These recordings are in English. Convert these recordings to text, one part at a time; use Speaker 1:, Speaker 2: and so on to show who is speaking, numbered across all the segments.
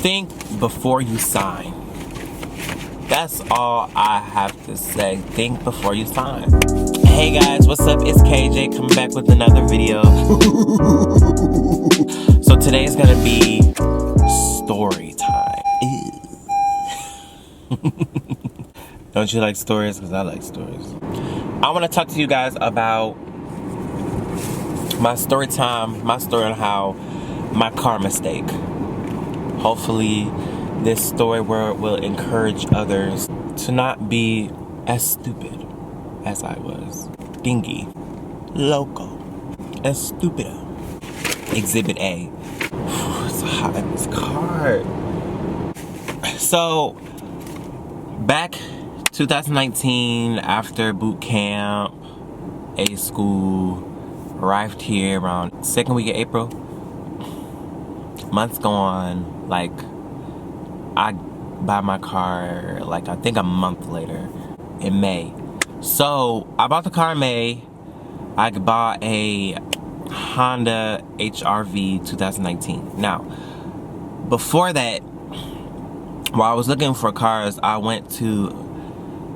Speaker 1: Think before you sign. That's all I have to say. Think before you sign. Hey guys, what's up? It's KJ coming back with another video. So today's gonna be story time. Don't you like stories? Because I like stories. I want to talk to you guys about my story time, my story on how my car mistake. Hopefully this story will encourage others to not be as stupid as I was. Dingy, loco, and stupido. Exhibit A. It's hot in this car. So, back 2019, after boot camp, A school, arrived here around second week of April. Months go on, like, I buy my car, like, I think a month later, in May. So, I bought the car in May. I bought a Honda HR-V 2019. Now, before that, while I was looking for cars, I went to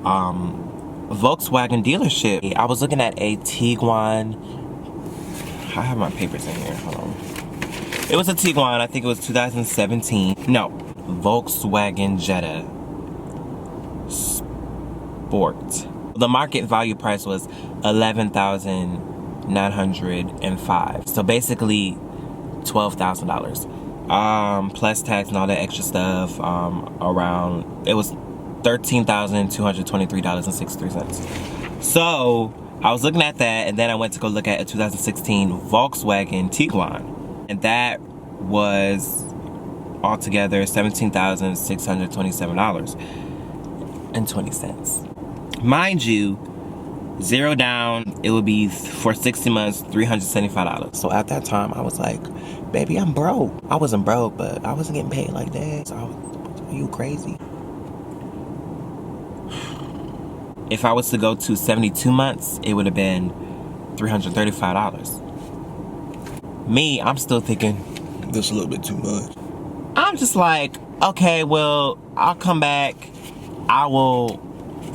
Speaker 1: Volkswagen dealership. I was looking at a Tiguan. I have my papers in here, hold on. It was a Tiguan, I think it was 2017. No, Volkswagen Jetta Sport. The market value price was $11,905. So basically $12,000. Plus tax and all that extra stuff. Around, it was $13,223.63. So I was looking at that, and then I went to go look at a 2016 Volkswagen Tiguan. And that was altogether $17,627.20. Mind you, zero down, it would be for 60 months, $375. So at that time, I was like, baby, I'm broke. I wasn't broke, but I wasn't getting paid like that. So are you crazy? If I was to go to 72 months, it would have been $335. Me, I'm still thinking, that's a little bit too much. I'm just like, okay, well, I'll come back. I will,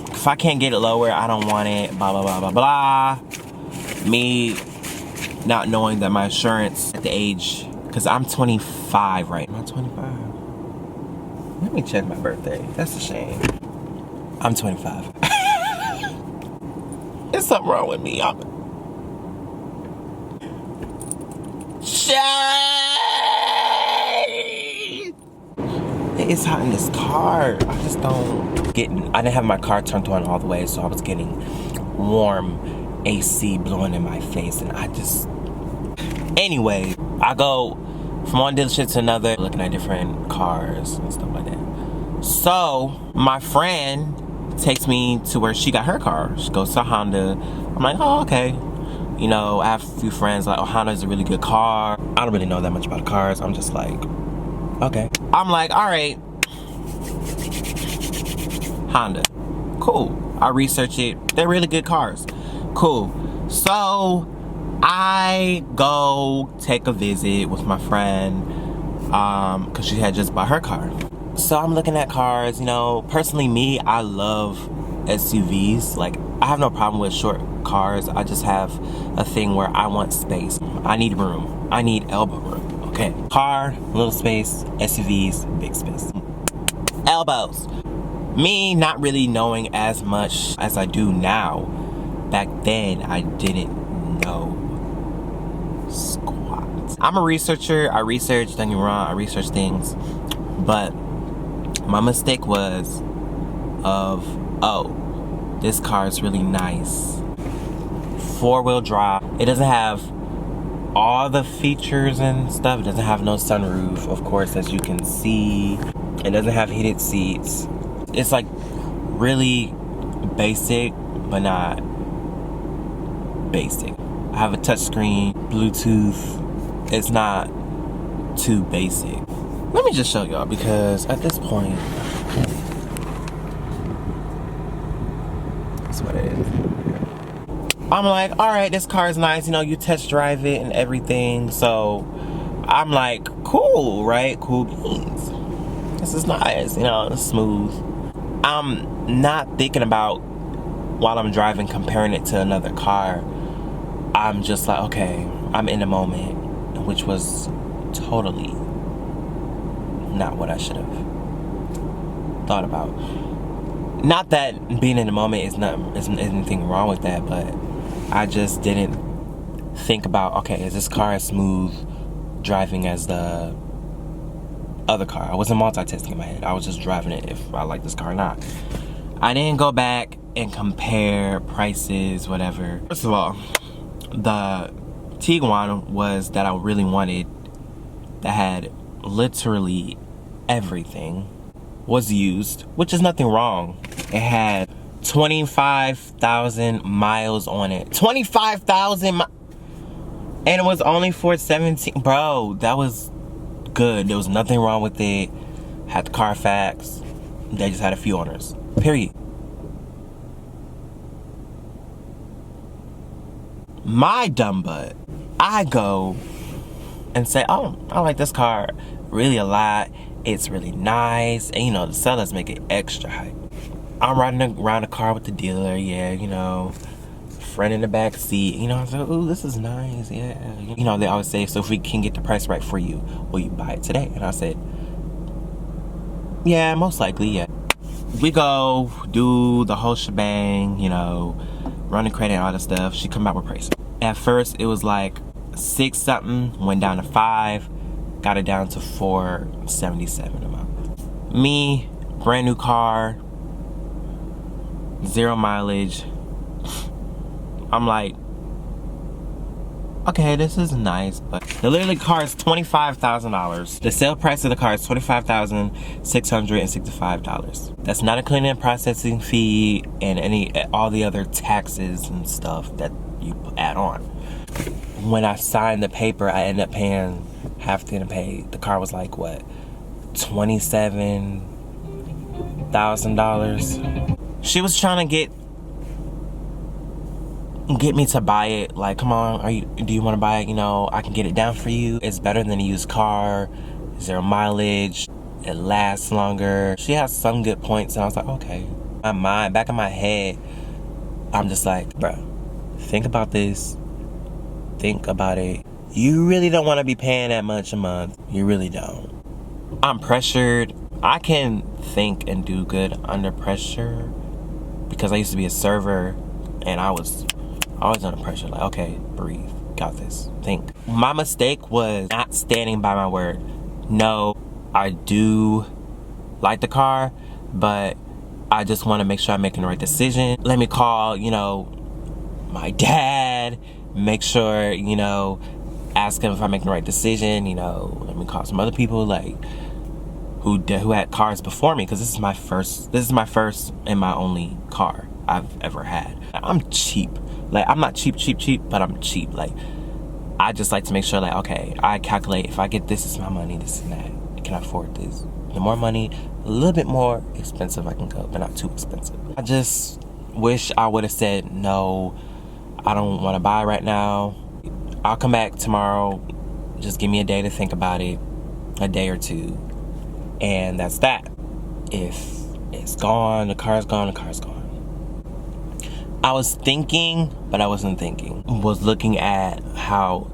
Speaker 1: if I can't get it lower, I don't want it, blah, blah, blah, blah, blah. Me not knowing that my insurance at the age, because I'm 25 right now. Am I 25? Let me check my birthday. That's a shame. I'm 25. There's something wrong with me. It's hot in this car. I just don't get. I didn't have my car turned on all the way, so I was getting warm AC blowing in my face, and I just. Anyway, I go from one dealership to another, looking at different cars and stuff like that. So my friend takes me to where she got her car. She goes to Honda. I'm like, oh, okay. You know, I have a few friends like, oh, Honda's a really good car. I don't really know that much about cars. I'm just like, okay. I'm like, all right, Honda, cool. I research it. They're really good cars. Cool. So I go take a visit with my friend because she had just bought her car. So I'm looking at cars, you know, personally me, I love SUVs. Like, I have no problem with short cars. I just have a thing where I want space. I need room. I need elbow room. Okay. Car, little space. SUVs, big space. Elbows. Me not really knowing as much as I do now. Back then, I didn't know squat. I'm a researcher. I research, don't get me wrong, I research things. But my mistake was of, oh, this car is really nice. 4-wheel drive. It doesn't have all the features and stuff. It doesn't have no sunroof, of course, as you can see. It doesn't have heated seats. It's like really basic, but not basic. I have a touchscreen, Bluetooth. It's not too basic. Let me just show y'all, because at this point, that's what it is. I'm like, all right, this car is nice. You know, you test drive it and everything. So I'm like, cool, right? Cool beans. this is nice, you know, it's smooth. I'm not thinking about, while I'm driving, comparing it to another car. I'm just like, okay, I'm in the moment, which was totally not what I should have thought about. Not that being in the moment isn't anything wrong with that, but I just didn't think about, okay, is this car as smooth driving as the other car? I wasn't multitasking in my head. I was just driving it if I like this car or not. I didn't go back and compare prices, whatever. First of all, the Tiguan was that I really wanted, that had literally everything, was used, which is nothing wrong. It had 25,000 miles on it. 25,000 and it was only for 17. Bro, that was good. There was nothing wrong with it. Had the Carfax. They just had a few owners. Period. My dumb butt, I go and say, oh, I like this car really a lot. It's really nice. And you know, the sellers make it extra hype. I'm riding around the car with the dealer, yeah, you know, friend in the back seat. You know, I was like, ooh, this is nice, yeah. You know, they always say, so if we can get the price right for you, will you buy it today? And I said, yeah, most likely, yeah. We go, do the whole shebang, you know, run the credit and all that stuff. She come back with price. At first, it was like 6 something, went down to 5, got it down to 477 a month. Me, brand new car, 0 mileage. I'm like, okay, this is nice, but the literally car is $25,000. The sale price of the car is $25,665. That's not including the processing fee and all the other taxes and stuff that you add on. When I signed the paper, I ended up paying half the pay. The car was like what, $27,000. She was trying to get me to buy it. Like, come on, do you want to buy it? You know, I can get it down for you. It's better than a used car. 0 mileage. It lasts longer. She has some good points, and I was like, okay. My mind, back in my head, I'm just like, bro, think about this. Think about it. You really don't want to be paying that much a month. You really don't. I'm pressured. I can think and do good under pressure because I used to be a server, and I was always under pressure. Like, okay, breathe, got this, think. My mistake was not standing by my word. No, I do like the car, but I just want to make sure I'm making the right decision. Let me call, you know, my dad, make sure, you know, ask him if I'm making the right decision. You know, let me call some other people like who had cars before me, because this is my first and my only car I've ever had. I'm cheap. Like, I'm not cheap, but I'm cheap. Like, I just like to make sure, like, okay, I calculate, if I get this is my money, this and that. Can I afford this? The more money, a little bit more expensive I can go, but not too expensive. I just wish I would have said, no, I don't want to buy right now. I'll come back tomorrow. Just give me a day to think about it, a day or two. And that's that. If it's gone, the car's gone, the car's gone. I was thinking, but I wasn't thinking. I was looking at how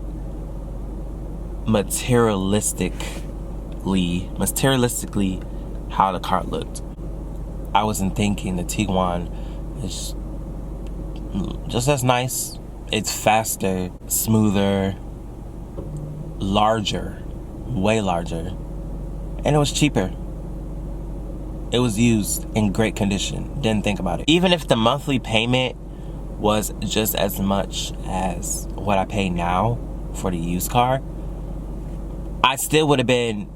Speaker 1: materialistically how the car looked. I wasn't thinking the Tiguan is just as nice. It's faster, smoother, larger, way larger, and it was cheaper. It was used in great condition. Didn't think about it. Even if the monthly payment was just as much as what I pay now for the used car, I still would have been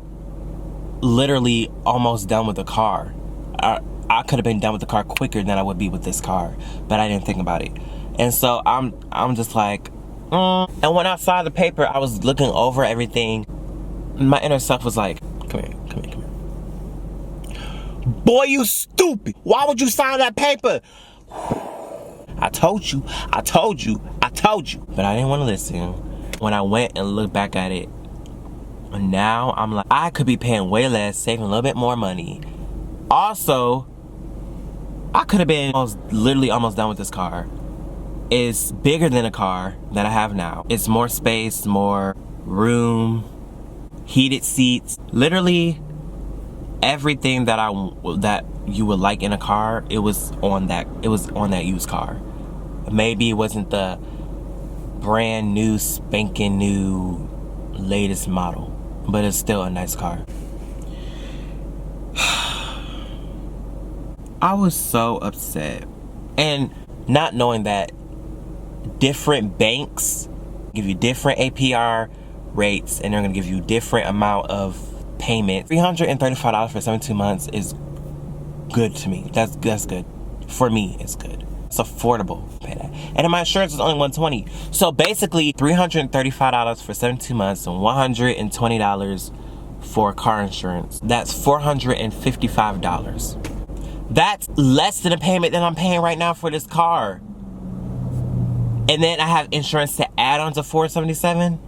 Speaker 1: literally almost done with the car. I could have been done with the car quicker than I would be with this car, but I didn't think about it. And so I'm just like, And when I saw the paper, I was looking over everything. My inner self was like, come here. Boy, you stupid. Why would you sign that paper? I told you. But I didn't want to listen. When I went and looked back at it And now I'm like, I could be paying way less, saving a little bit more money. Also, I could have been literally almost done with this car. It's bigger than a car that I have now. It's more space, more room, heated seats. Literally everything that you would like in a car, it was on that used car. Maybe it wasn't the brand new, spanking new, latest model, but it's still a nice car. I was so upset. And not knowing that different banks give you different APR rates, and they're gonna give you different amount of payment. $335 for 72 months is good to me. That's good. For me, it's good. It's affordable. Pay that. And my insurance is only $120. So basically, $335 for 72 months and $120 for car insurance. That's $455. That's less than a payment that I'm paying right now for this car. And then I have insurance to add on to $477.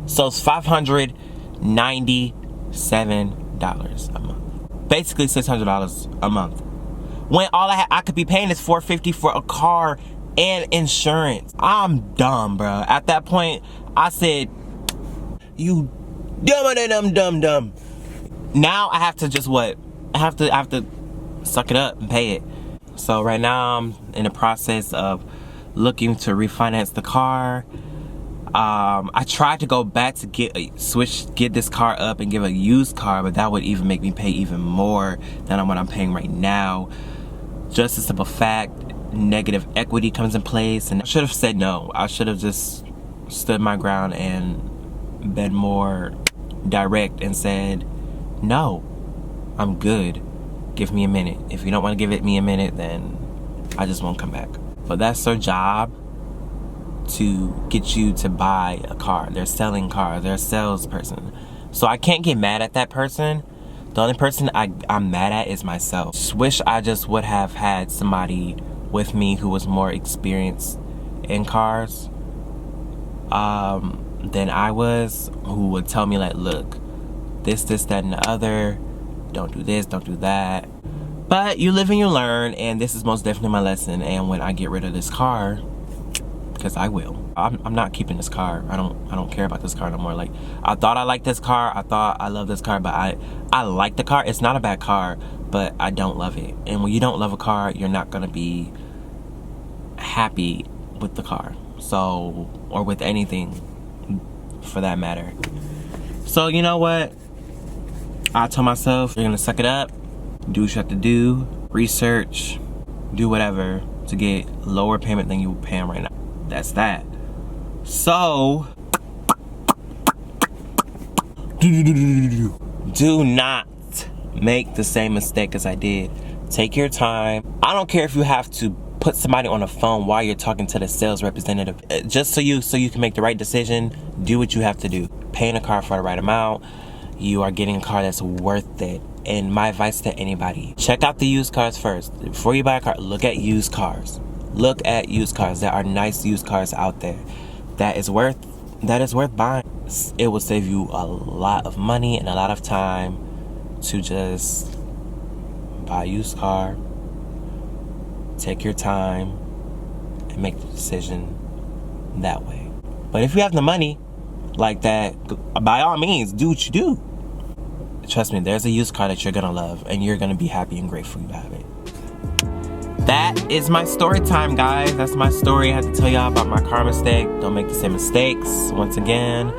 Speaker 1: So it's $597 a month. Basically $600 a month. When all I could be paying is $450 for a car and insurance. I'm dumb, bro. At that point, I said, you dumber than dumb. Now I have to just what? I have to suck it up and pay it. So right now I'm in the process of looking to refinance the car. I tried to go back to get this car up and give a used car, but that would even make me pay even more than what I'm paying right now. Just a simple fact, negative equity comes in place, and I should have said no. I should have just stood my ground and been more direct and said, no, I'm good. Give me a minute. If you don't want to give me a minute, then I just won't come back. But that's their job, to get you to buy a car. They're selling cars. They're a salesperson. So I can't get mad at that person. The only person I'm mad at is myself. Just wish I just would have had somebody with me who was more experienced in cars than I was, who would tell me like, look, this, that, and the other. Don't do this, don't do that. But you live and you learn, and this is most definitely my lesson. And when I get rid of this car, because I will, I'm not keeping this car. I don't care about this car no more. Like, I thought I liked this car. I thought I loved this car, but I like the car. It's not a bad car, but I don't love it. And when you don't love a car, you're not gonna be happy with the car. So, or with anything for that matter. So you know what? I told myself, you're gonna suck it up, do what you have to do, research, do whatever to get lower payment than you're paying right now. That's that. So, do not make the same mistake as I did. Take your time. I don't care if you have to put somebody on the phone while you're talking to the sales representative. Just so you can make the right decision, do what you have to do. Paying a car for the right amount. You are getting a car that's worth it. And my advice to anybody, check out the used cars first. Before you buy a car, look at used cars. Look at used cars. There are nice used cars out there that is worth buying. It will save you a lot of money and a lot of time to just buy a used car. Take your time and make the decision that way. But if you have the money like that, by all means, do what you do. Trust me, there's a used car that you're gonna love, and you're gonna be happy and grateful you have it. That is my story time, guys. That's my story. I had to tell y'all about my car mistake. Don't make the same mistakes. Once again,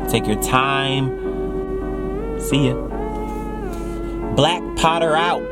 Speaker 1: take your time. See ya. Black Potter out.